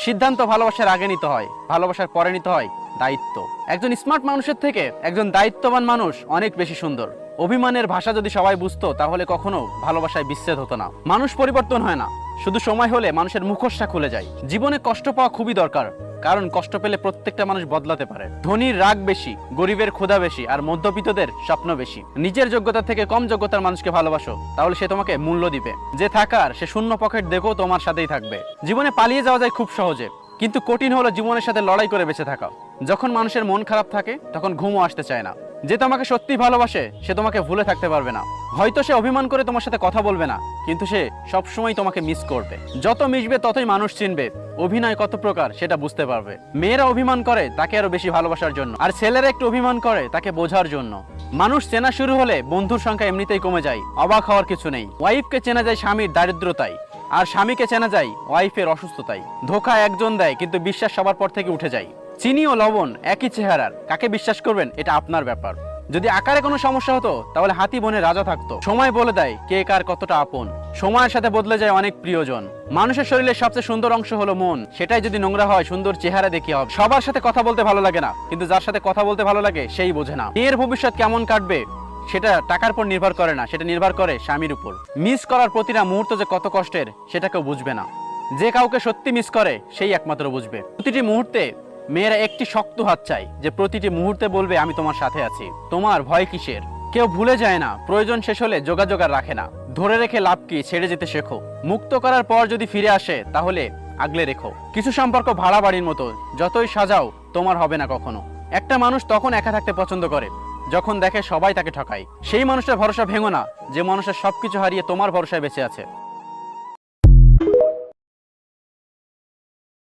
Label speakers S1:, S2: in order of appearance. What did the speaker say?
S1: সিদ্ধান্ত ভালোবাসার আগে নিতে হয়, ভালোবাসার পরে নিতে হয় দায়িত্ব। একজন স্মার্ট মানুষের থেকে একজন দায়িত্ববান মানুষ অনেক বেশি সুন্দর। অভিমানের ভাষা যদি সবাই বুঝতো তাহলে কখনো ভালোবাসায় বিচ্ছেদ হতো না। মানুষ পরিবর্তন হয় না, শুধু সময় হলে মানুষের মুখোশটা খুলে যায়। জীবনে কষ্ট পাওয়া খুবই দরকার, কারণ কষ্ট পেলে প্রত্যেকটা মানুষ বদলাতে পারে। ধনীর রাগ বেশি, গরিবের ক্ষুধা বেশি, আর মধ্যবিত্তদের স্বপ্ন বেশি। নিজের যোগ্যতা থেকে কম যোগ্যতার মানুষকে ভালোবাসো, তাহলে সে তোমাকে মূল্য দিবে। যে থাকার সে শূন্য পকেট দেখো তোমার সাথেই থাকবে। জীবনে পালিয়ে যাওয়া যায় খুব সহজে, কিন্তু কঠিন হলো জীবনের সাথে লড়াই করে বেঁচে থাকা। যখন মানুষের মন খারাপ থাকে তখন ঘুমও আসতে চায় না। যে তোমাকে সত্যি ভালোবাসে সে তোমাকে ভুলে থাকতে পারবে না। হয়তো সে অভিমান করে তোমার সাথে কথা বলবে না, কিন্তু সে সবসময় তোমাকে মিস করবে। যত মিশবে ততই মানুষ চিনবে অভিনয় কত প্রকার সেটা বুঝতে পারবে। মেয়েরা অভিমান করে তাকে আরো বেশি ভালোবাসার জন্য, আর ছেলেরা একটু অভিমান করে তাকে বোঝার জন্য। মানুষ চেনা শুরু হলে বন্ধুর সংখ্যা এমনিতেই কমে যায়, অবাক হওয়ার কিছু নেই। ওয়াইফকে চেনা যায় স্বামীর দারিদ্রতায়, আর স্বামীকে চেনা যায় ওয়াইফের অসুস্থতায়। ধোঁকা একজন দেয়, কিন্তু বিশ্বাস সবার পর থেকে উঠে যায়। চিনি ও লবণ একই চেহারার, কাকে বিশ্বাস করবেন এটা আপনার ব্যাপার। যদি আকারে কোনো সমস্যা হতো তাহলে হাতি বনে রাজা থাকতো। সময় বলে দেয় কে কার কতটা আপন। সময়ের সাথে বদলে যায় অনেক প্রিয়জন। মানুষের শরীরের সবচেয়ে সুন্দর অংশ হলো মন, সেটাই যদি নোংরা হয় সুন্দর চেহারা দেখিয়ে হবে। সবার সাথে কথা বলতে ভালো লাগে না, কিন্তু যার সাথে কথা বলতে ভালো লাগে সেই বোঝে না। মেয়ের ভবিষ্যৎ কেমন কাটবে সেটা টাকার উপর নির্ভর করে না, সেটা নির্ভর করে স্বামীর উপর। মিস করার প্রতিটা মুহূর্ত যে কত কষ্টের সেটা কেউ বুঝবে না। যে কাউকে সত্যি মিস করে সেই একমাত্র বুঝবে। প্রতিটি মুহূর্তে মেয়েরা একটি শক্ত হাত চাই, যে প্রতিটি মুহূর্তে বলবে আমি তোমার সাথে আছি। তোমার ভয় কিসের? কেউ ভুলে যায় না, প্রয়োজন শেষ হলে যোগাযোগ আর রাখে না। ধরে রেখে লাভ কি, ছেড়ে যেতে শেখো। মুক্ত করার পর যদি ফিরে আসে তাহলে আগলে রেখো। কিছু সম্পর্ক ভাড়া বাড়ির মতো, যতই সাজাও তোমার হবে না কখনো। একটা মানুষ তখন একা থাকতে পছন্দ করে যখন দেখে সবাই তাকে ঠকায়। সেই মানুষটার ভরসা ভেঙো না, যে মানুষের সবকিছু হারিয়ে তোমার ভরসায় বেঁচে আছে।